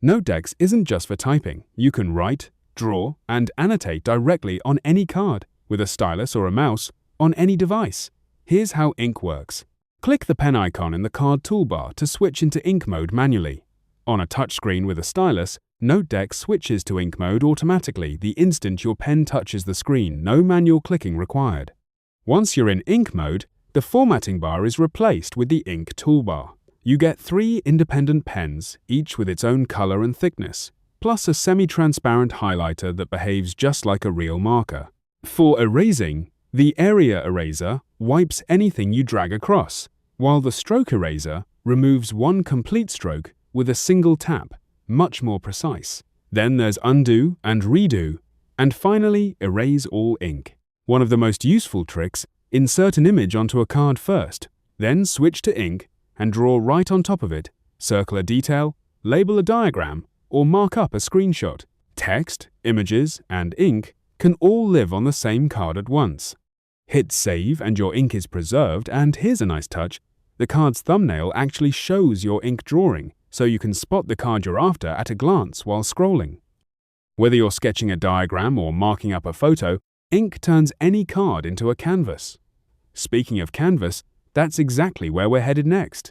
NoteDex isn't just for typing. You can write, draw, and annotate directly on any card, with a stylus or a mouse, on any device. Here's how ink works. Click the pen icon in the card toolbar to switch into ink mode manually. On a touchscreen with a stylus, NoteDex switches to ink mode automatically the instant your pen touches the screen, no manual clicking required. Once you're in ink mode, the formatting bar is replaced with the ink toolbar. You get 3 independent pens, each with its own color and thickness, plus a semi-transparent highlighter that behaves just like a real marker. For erasing, the area eraser wipes anything you drag across, while the stroke eraser removes one complete stroke with a single tap, much more precise. Then there's undo and redo, and finally erase all ink. One of the most useful tricks: insert an image onto a card first, then switch to ink and draw right on top of it, circle a detail, label a diagram, or mark up a screenshot. Text, images, and ink can all live on the same card at once. Hit save and your ink is preserved, and here's a nice touch: the card's thumbnail actually shows your ink drawing, so you can spot the card you're after at a glance while scrolling. Whether you're sketching a diagram or marking up a photo, ink turns any card into a canvas. Speaking of canvas, that's exactly where we're headed next.